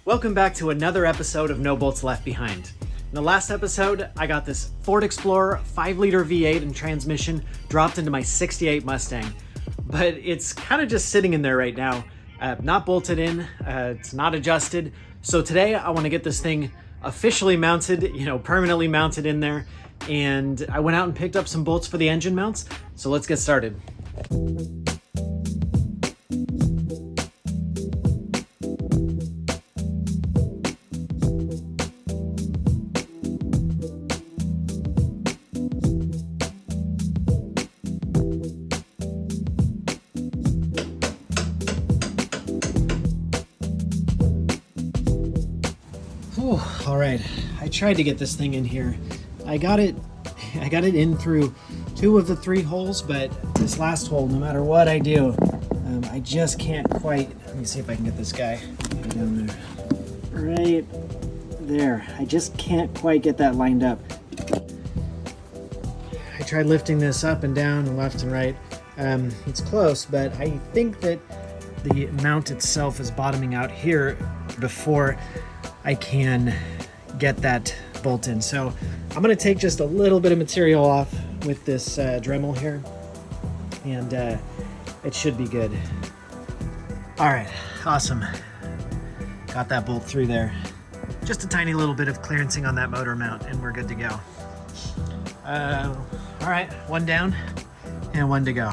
Welcome back to another episode of No Bolts Left Behind. In the last episode, I got this Ford Explorer 5-liter V8 and transmission dropped into my 68 Mustang, but it's kind of just sitting in there right now, not bolted in, it's not adjusted. So today I want to get this thing officially mounted, permanently mounted in there, and I went out and picked up some bolts for the engine mounts, so let's get started. All right, I tried to get this thing in here. I got it in through 2 of the 3 holes, but this last hole, no matter what I do, I just can't quite. Let me see if I can get this guy down there. Right there. I just can't quite get that lined up. I tried lifting this up and down and left and right. It's close, but I think that the mount itself is bottoming out here before I can get that bolt in. So I'm going to take just a little bit of material off with this Dremel here, and it should be good. All right, awesome. Got that bolt through there. Just a tiny little bit of clearancing on that motor mount and we're good to go. All right, 1 down and 1 to go.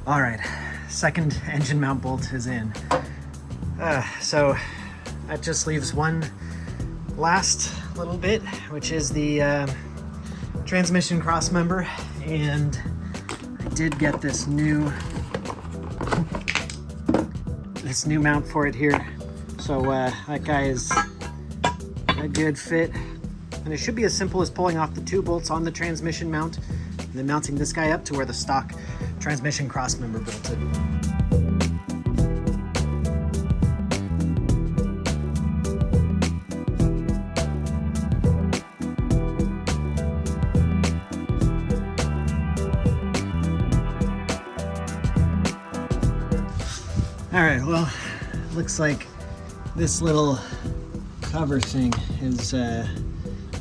All right, second engine mount bolt is in. So that just leaves one last little bit, which is the transmission crossmember. And I did get this new mount for it here. So that guy is a good fit. And it should be as simple as pulling off the 2 bolts on the transmission mount and then mounting this guy up to where the stock transmission crossmember bolted. All right, well, looks like this little cover thing is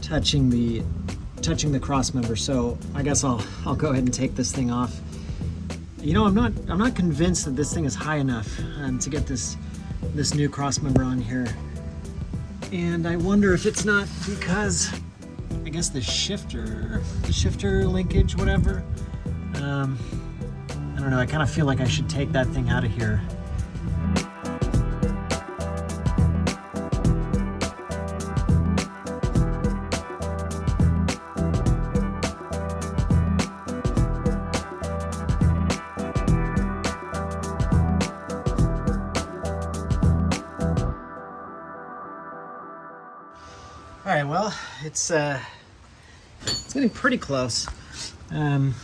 touching the crossmember, so I guess I'll go ahead and take this thing off. I'm not convinced that this thing is high enough to get this new crossmember on here, and I wonder if it's not because I guess the shifter linkage, whatever. I don't know. I kind of feel like I should take that thing out of here. All right, well, it's getting pretty close. The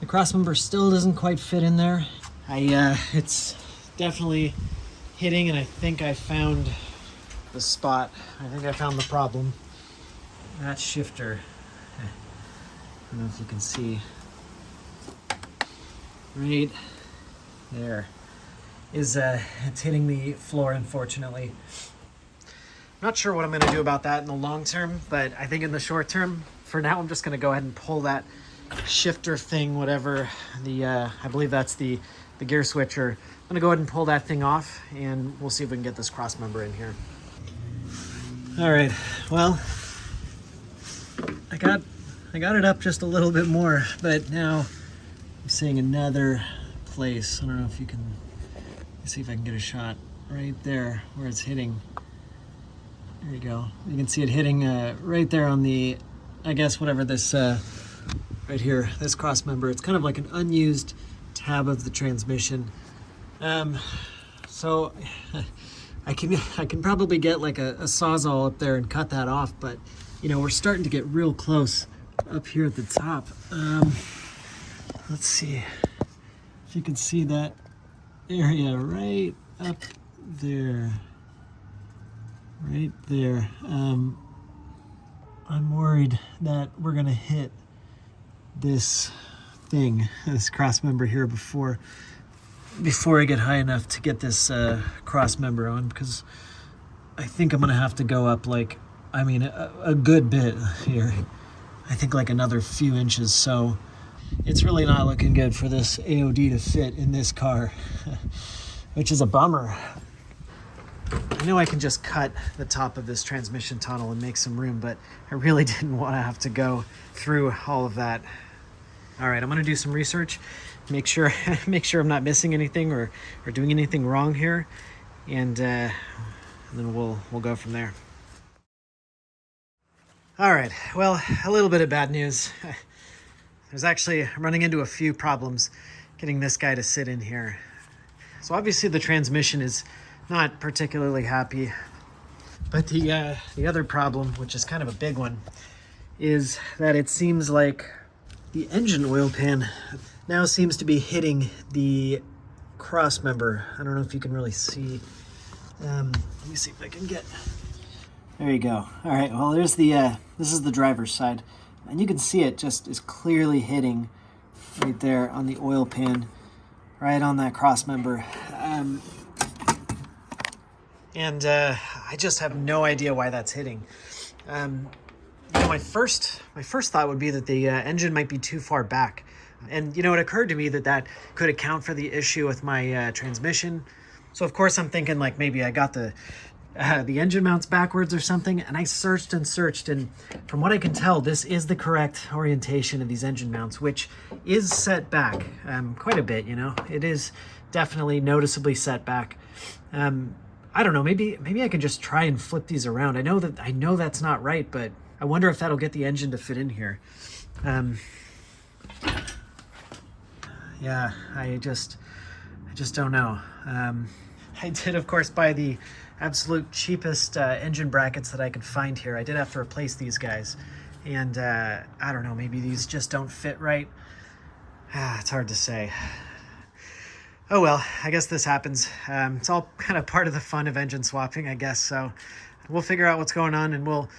crossmember still doesn't quite fit in there. It's definitely hitting, and I think I found the spot. I think I found the problem. That shifter, I don't know if you can see, right there, is it's hitting the floor, unfortunately. Not sure what I'm going to do about that in the long term, but I think in the short term, for now, I'm just going to go ahead and pull that shifter thing, whatever, I believe that's the gear switcher. I'm going to go ahead and pull that thing off, and we'll see if we can get this crossmember in here. All right, well, I got it up just a little bit more, but now I'm seeing another place. I don't know if you can see if I can get a shot right there where it's hitting. There you go. You can see it hitting right there on the, I guess, whatever this, right here, this crossmember. It's kind of like an unused tab of the transmission. So I can probably get like a Sawzall up there and cut that off, but we're starting to get real close up here at the top. Let's see if you can see that area right up there. Right there. I'm worried that we're gonna hit this thing, this cross member here before I get high enough to get this cross member on, because I think I'm gonna have to go up like, I mean, a good bit here. I think like another few inches, so it's really not looking good for this AOD to fit in this car, which is a bummer. I know I can just cut the top of this transmission tunnel and make some room, but I really didn't want to have to go through all of that. All right, I'm gonna do some research, make sure I'm not missing anything or doing anything wrong here, and then we'll go from there. All right, well, a little bit of bad news. I'm running into a few problems getting this guy to sit in here. So obviously the transmission is not particularly happy, but the other problem, which is kind of a big one, is that it seems like the engine oil pan now seems to be hitting the cross member. I don't know if you can really see. Let me see if I can get. There you go. All right. Well, there's this is the driver's side, and you can see it just is clearly hitting right there on the oil pan, right on that cross member. I just have no idea why that's hitting. My first thought would be that the engine might be too far back. And, it occurred to me that could account for the issue with my transmission. So, of course, I'm thinking like maybe I got the engine mounts backwards or something. And I searched and searched. And from what I can tell, this is the correct orientation of these engine mounts, which is set back quite a bit, It is definitely noticeably set back. I don't know, maybe I can just try and flip these around. I know that's not right, but I wonder if that'll get the engine to fit in here. Yeah, I just don't know. I did, of course, buy the absolute cheapest engine brackets that I could find here. I did have to replace these guys, and I don't know, maybe these just don't fit right. It's hard to say. Oh well, I guess this happens. It's all kind of part of the fun of engine swapping, I guess. So we'll figure out what's going on, and we'll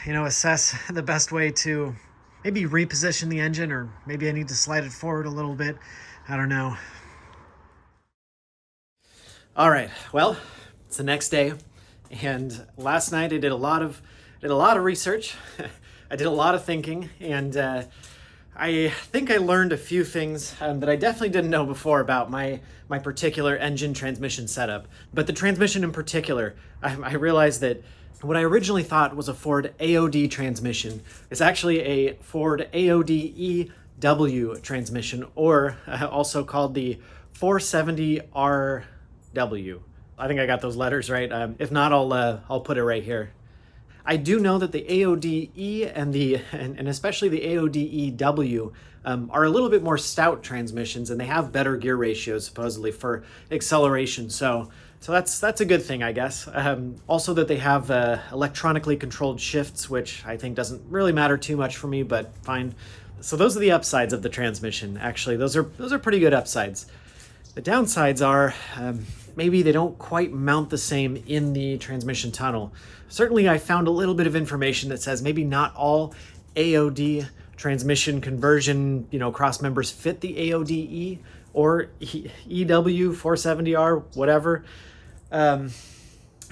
assess the best way to maybe reposition the engine, or maybe I need to slide it forward a little bit. I don't know. All right, well, it's the next day, and last night I did a lot of research. I did a lot of thinking, and I think I learned a few things that I definitely didn't know before about my particular engine transmission setup. But the transmission in particular, I realized that what I originally thought was a Ford AOD transmission is actually a Ford AOD-EW transmission, or also called the 470RW. I think I got those letters right. If not, I'll put it right here. I do know that the AODE and especially the AODEW are a little bit more stout transmissions, and they have better gear ratios supposedly for acceleration. So that's a good thing, I guess. Also that they have electronically controlled shifts, which I think doesn't really matter too much for me, but fine. So those are the upsides of the transmission. Actually, those are pretty good upsides. The downsides are maybe they don't quite mount the same in the transmission tunnel. Certainly, I found a little bit of information that says maybe not all AOD transmission conversion, cross members fit the AODE or EW 470R, whatever. I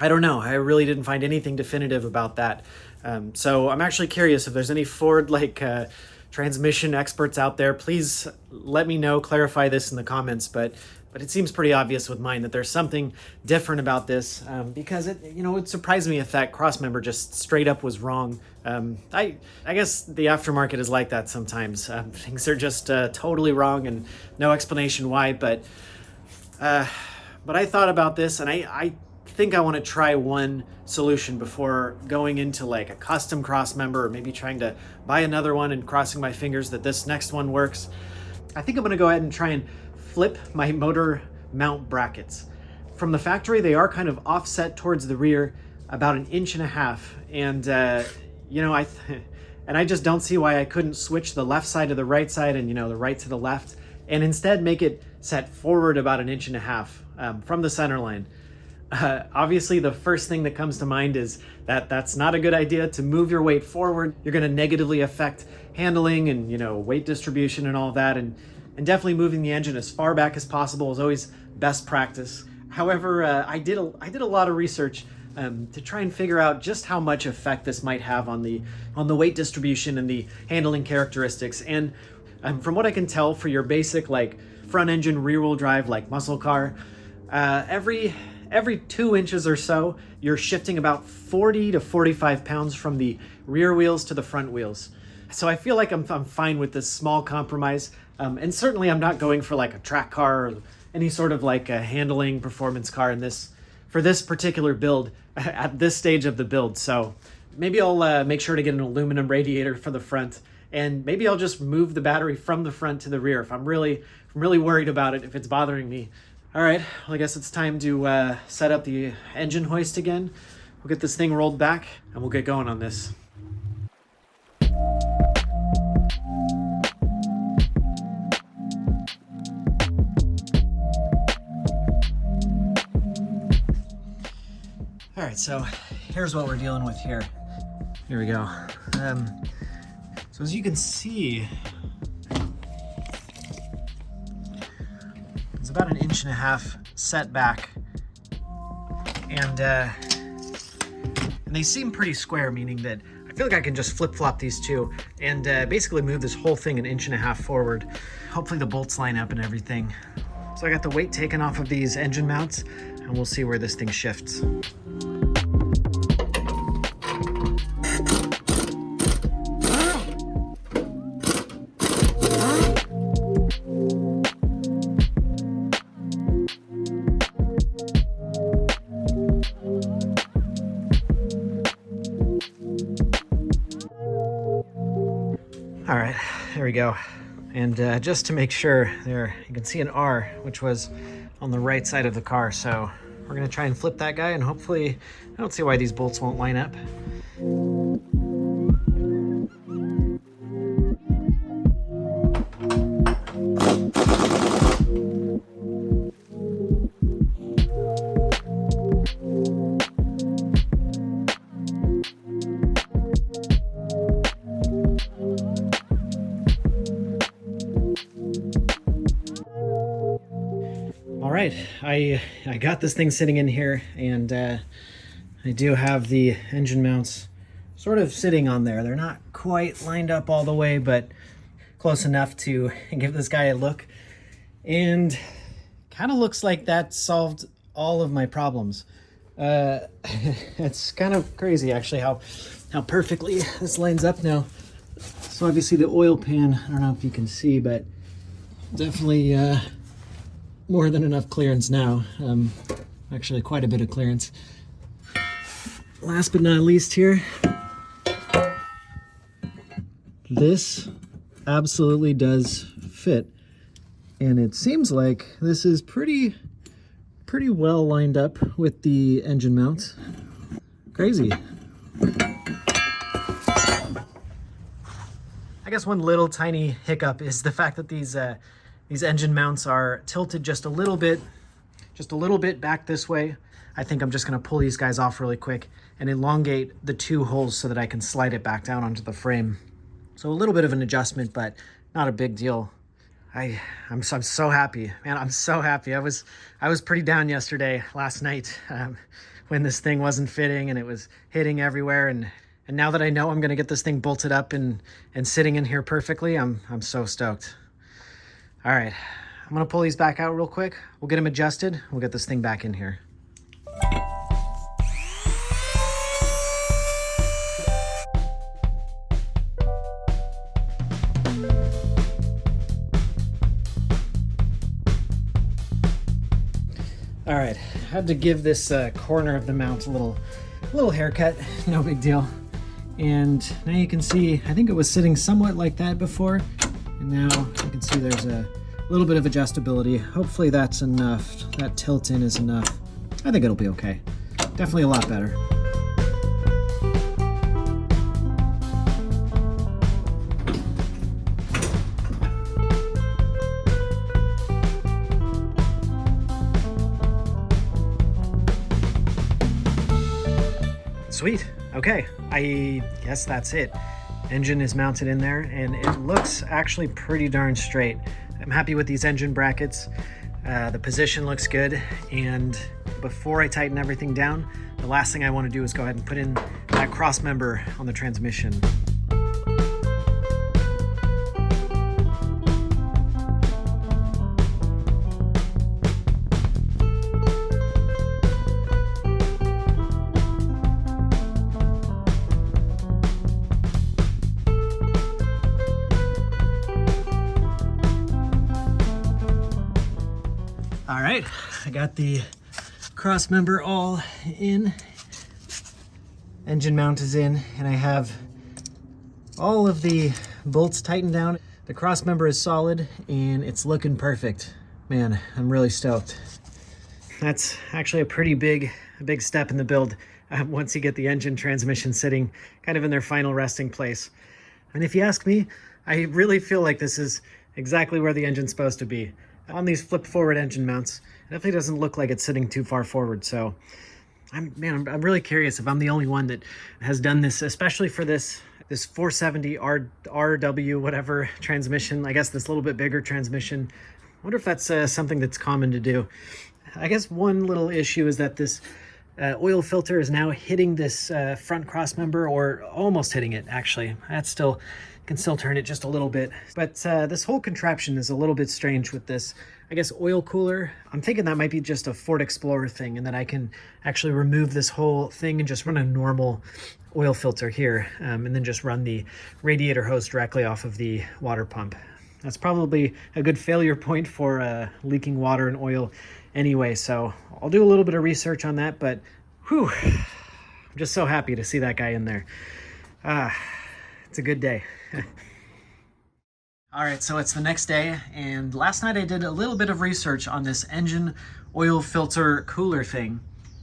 don't know. I really didn't find anything definitive about that. So I'm actually curious if there's any Ford transmission experts out there. Please let me know, clarify this in the comments, but it seems pretty obvious with mine that there's something different about this, because it surprised me if that cross member just straight up was wrong. I guess the aftermarket is like that sometimes. Things are just totally wrong and no explanation why, but I thought about this, and I think I want to try one solution before going into like a custom cross member, or maybe trying to buy another one and crossing my fingers that this next one works. I think I'm going to go ahead and try and flip my motor mount brackets. From the factory, they are kind of offset towards the rear about 1.5 inches, and I just don't see why I couldn't switch the left side to the right side and the right to the left, and instead make it set forward about 1.5 inches from the center line. Obviously, the first thing that comes to mind is that that's not a good idea to move your weight forward. You're going to negatively affect handling and, weight distribution and all that. And definitely moving the engine as far back as possible is always best practice. However, I did a lot of research to try and figure out just how much effect this might have on the weight distribution and the handling characteristics. And from what I can tell, for your basic like front engine rear wheel drive like muscle car, every 2 inches or so, you're shifting about 40 to 45 pounds from the rear wheels to the front wheels. So I feel like I'm fine with this small compromise. And certainly I'm not going for like a track car or any sort of like a handling performance car for this particular build at this stage of the build. So maybe I'll make sure to get an aluminum radiator for the front, and maybe I'll just move the battery from the front to the rear if I'm really worried about it, if it's bothering me. All right, well, I guess it's time to set up the engine hoist again. We'll get this thing rolled back and we'll get going on this. All right, so here's what we're dealing with here. Here we go. So as you can see, it's about 1.5 inches set back, and they seem pretty square, meaning that I feel like I can just flip-flop these two and basically move this whole thing 1.5 inches forward. Hopefully the bolts line up and everything. So I got the weight taken off of these engine mounts, and we'll see where this thing shifts. All right, there we go. And just to make sure, there you can see an R, which was on the right side of the car. So we're gonna try and flip that guy, and hopefully, I don't see why these bolts won't line up. All right, I got this thing sitting in here, and I do have the engine mounts sort of sitting on there. They're not quite lined up all the way, but close enough to give this guy a look. And kind of looks like that solved all of my problems. It's kind of crazy actually how perfectly this lines up now. So obviously the oil pan, I don't know if you can see, but definitely more than enough clearance now. Actually quite a bit of clearance. Last but not least here, this absolutely does fit. And it seems like this is pretty well lined up with the engine mounts. Crazy. I guess one little tiny hiccup is the fact that these engine mounts are tilted just a little bit back this way. I think I'm just gonna pull these guys off really quick and elongate the two holes so that I can slide it back down onto the frame. So a little bit of an adjustment, but not a big deal. I'm so happy, man. I'm so happy. I was pretty down last night, when this thing wasn't fitting and it was hitting everywhere. And now that I know I'm gonna get this thing bolted up and sitting in here perfectly, I'm so stoked. All right, I'm gonna pull these back out real quick. We'll get them adjusted. We'll get this thing back in here. All right, I had to give this corner of the mount a little haircut, no big deal. And now you can see, I think it was sitting somewhat like that before, and now you can see there's a little bit of adjustability. Hopefully that's enough. That tilt in is enough. I think it'll be okay. Definitely a lot better. Sweet. Okay, I guess that's it. Engine is mounted in there and it looks actually pretty darn straight. I'm happy with these engine brackets. The position looks good, and before I tighten everything down, the last thing I want to do is go ahead and put in that cross member on the transmission. All right, I got the cross member all in. Engine mount is in, and I have all of the bolts tightened down. The cross member is solid and it's looking perfect. Man, I'm really stoked. That's actually a pretty big step in the build once you get the engine transmission sitting kind of in their final resting place. And if you ask me, I really feel like this is exactly where the engine's supposed to be. On these flip forward engine mounts, it definitely doesn't look like it's sitting too far forward. So I'm really curious if I'm the only one that has done this, especially for this 470 RW whatever transmission. I guess this little bit bigger transmission. I wonder if that's something that's common to do. I guess one little issue is that this oil filter is now hitting this front cross member, or almost hitting it actually. That's still, can still turn it just a little bit. But this whole contraption is a little bit strange with this, I guess, oil cooler. I'm thinking that might be just a Ford Explorer thing, and that I can actually remove this whole thing and just run a normal oil filter here, and then just run the radiator hose directly off of the water pump. That's probably a good failure point for leaking water and oil anyway, so I'll do a little bit of research on that, but whew, I'm just so happy to see that guy in there. It's a good day. All right, so it's the next day, and last night I did a little bit of research on this engine oil filter cooler thing,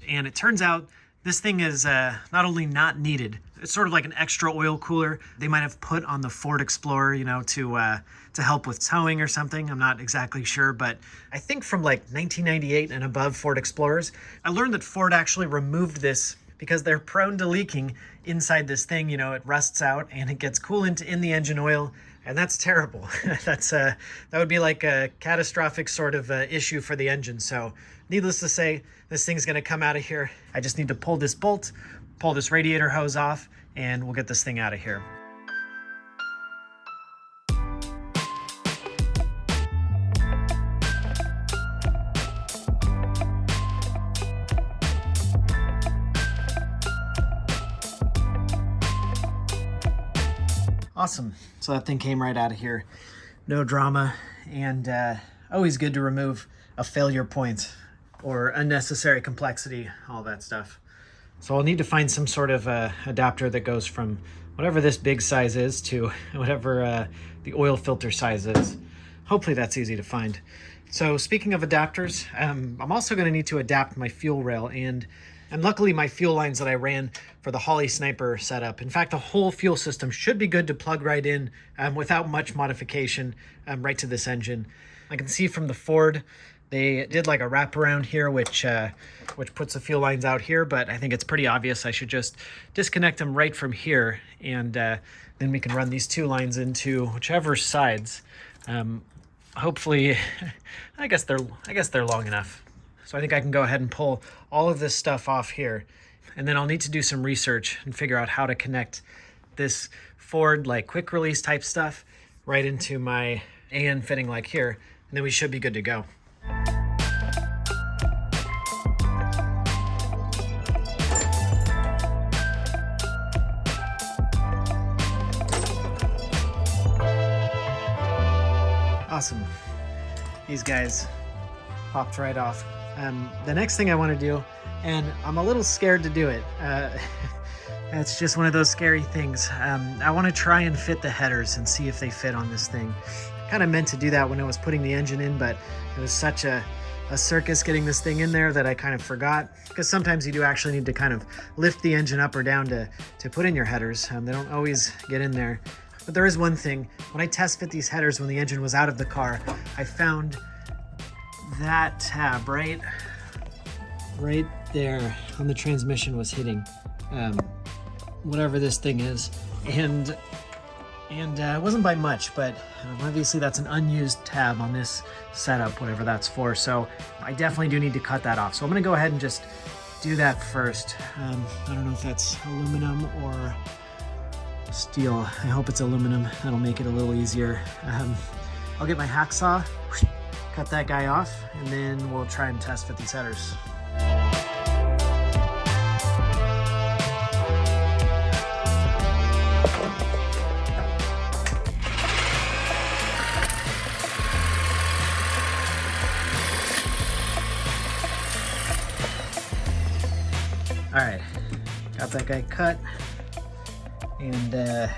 and it turns out this thing is not only not needed, it's sort of like an extra oil cooler they might have put on the Ford Explorer, you know, to help with towing or something. I'm not exactly sure, but I think from like 1998 and above Ford Explorers, I learned that Ford actually removed this because they're prone to leaking inside this thing. You know, it rusts out and it gets coolant in the engine oil, and that's terrible. That would be like a catastrophic sort of issue for the engine. So needless to say, this thing's gonna come out of here. I just need to pull this bolt, pull this radiator hose off, and we'll get this thing out of here. Awesome. So that thing came right out of here. No drama, and always good to remove a failure point or unnecessary complexity, all that stuff. So I'll need to find some sort of adapter that goes from whatever this big size is to whatever the oil filter size is. Hopefully that's easy to find. So speaking of adapters, I'm also going to need to adapt my fuel rail, and luckily my fuel lines that I ran for the Holly Sniper setup, in fact the whole fuel system should be good to plug right in without much modification right to this engine. I can see from the Ford they did like a wraparound here which puts the fuel lines out here, but I think it's pretty obvious I should just disconnect them right from here, and then we can run these two lines into whichever sides. Hopefully I guess they're long enough. So I think I can go ahead and pull all of this stuff off here, and then I'll need to do some research and figure out how to connect this Ford like quick release type stuff right into my AN fitting like here, and then we should be good to go. Awesome. These guys popped right off. The next thing I want to do, and I'm a little scared to do it, it's just one of those scary things. I want to try and fit the headers and see if they fit on this thing. Kind of meant to do that when I was putting the engine in, but it was such a circus getting this thing in there that I kind of forgot, because sometimes you do actually need to kind of lift the engine up or down to put in your headers. They don't always get in there. But there is one thing. When I test fit these headers when the engine was out of the car, I found that tab right there on the transmission was hitting. whatever this thing is, and it wasn't by much, but obviously that's an unused tab on this setup, whatever that's for. So I definitely do need to cut that off. So I'm gonna go ahead and just do that first. I don't know if that's aluminum or steel. I hope it's aluminum. That'll make it a little easier. I'll get my hacksaw, cut that guy off, and then we'll try and test fit these headers. All right, got that guy cut, and I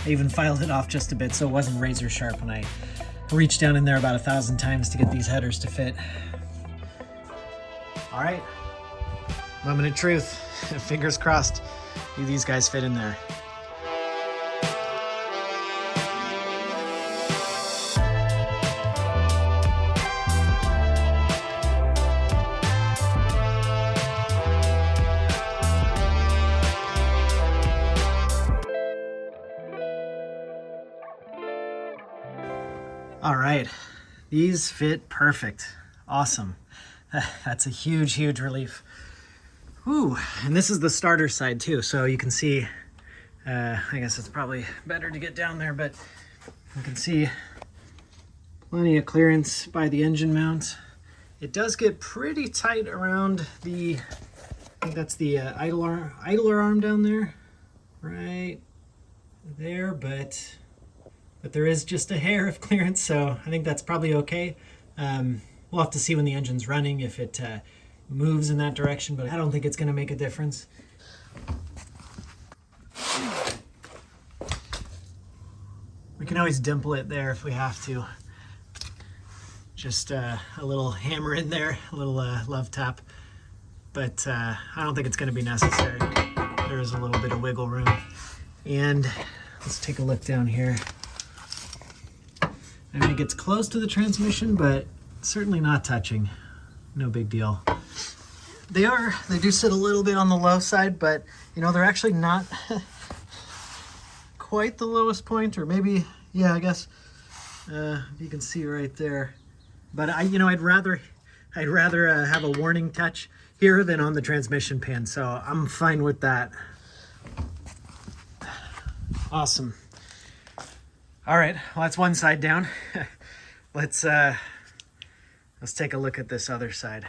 even filed it off just a bit so it wasn't razor sharp when I reached down in there about 1,000 times to get these headers to fit. All right, moment of truth. Fingers crossed, do these guys fit in there? All right, these fit perfect. Awesome. That's a huge, huge relief. Ooh, and this is the starter side too, so you can see, I guess it's probably better to get down there, but you can see plenty of clearance by the engine mount. It does get pretty tight around the, I think that's the idler arm down there, right there, but there is just a hair of clearance, so I think that's probably okay. We'll have to see when the engine's running if it moves in that direction, but I don't think it's going to make a difference. We can always dimple it there if we have to. Just a little hammer in there, a little love tap, but I don't think it's going to be necessary. There is a little bit of wiggle room. And let's take a look down here. I mean, it gets close to the transmission, but certainly not touching. No big deal. They do sit a little bit on the low side, but you know, they're actually not quite the lowest point, or maybe, yeah, I guess you can see right there. But I'd rather have a warning touch here than on the transmission pan, so I'm fine with that. Awesome. All right, well, that's one side down. Let's take a look at this other side.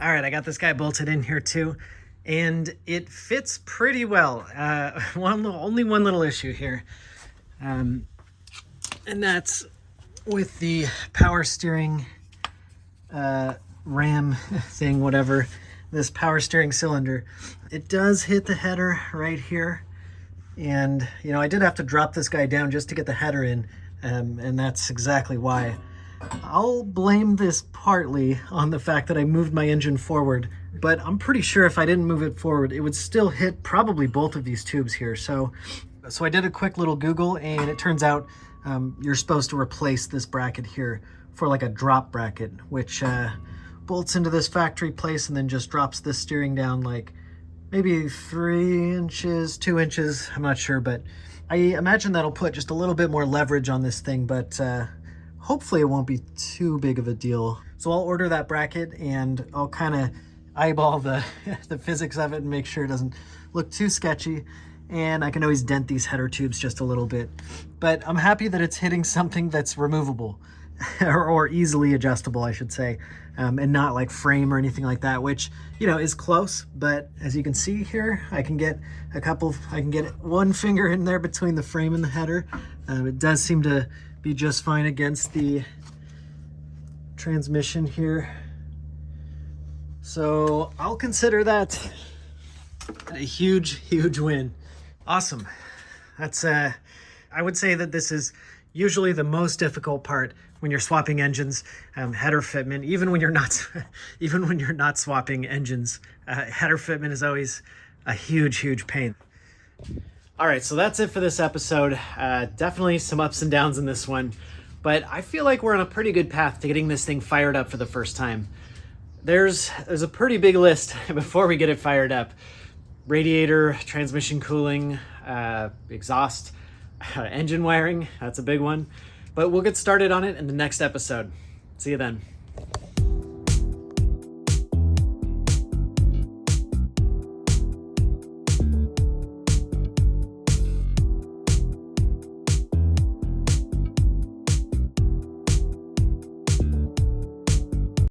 All right, I got this guy bolted in here too, and it fits pretty well. Only one little issue here, and that's with the power steering ram thing, whatever, this power steering cylinder. It does hit the header right here, and I did have to drop this guy down just to get the header in, and that's exactly why. I'll blame this partly on the fact that I moved my engine forward, but I'm pretty sure if I didn't move it forward, it would still hit probably both of these tubes here. So I did a quick little Google, and it turns out you're supposed to replace this bracket here for like a drop bracket, which bolts into this factory place and then just drops this steering down like maybe 3 inches, 2 inches, I'm not sure, but I imagine that'll put just a little bit more leverage on this thing, but hopefully it won't be too big of a deal. So I'll order that bracket, and I'll kind of eyeball the physics of it and make sure it doesn't look too sketchy. And I can always dent these header tubes just a little bit. But I'm happy that it's hitting something that's removable or easily adjustable, I should say, and not like frame or anything like that, which, is close. But as you can see here, I can get one finger in there between the frame and the header. It does seem to be just fine against the transmission here. So I'll consider that a huge, huge win. Awesome. That's I would say that this is usually the most difficult part when you're swapping engines, header fitment. Even when you're not swapping engines, header fitment is always a huge pain. All right, so that's it for this episode. Definitely some ups and downs in this one, but I feel like we're on a pretty good path to getting this thing fired up for the first time. There's a pretty big list before we get it fired up. Radiator, transmission cooling, exhaust, engine wiring, that's a big one. But we'll get started on it in the next episode. See you then.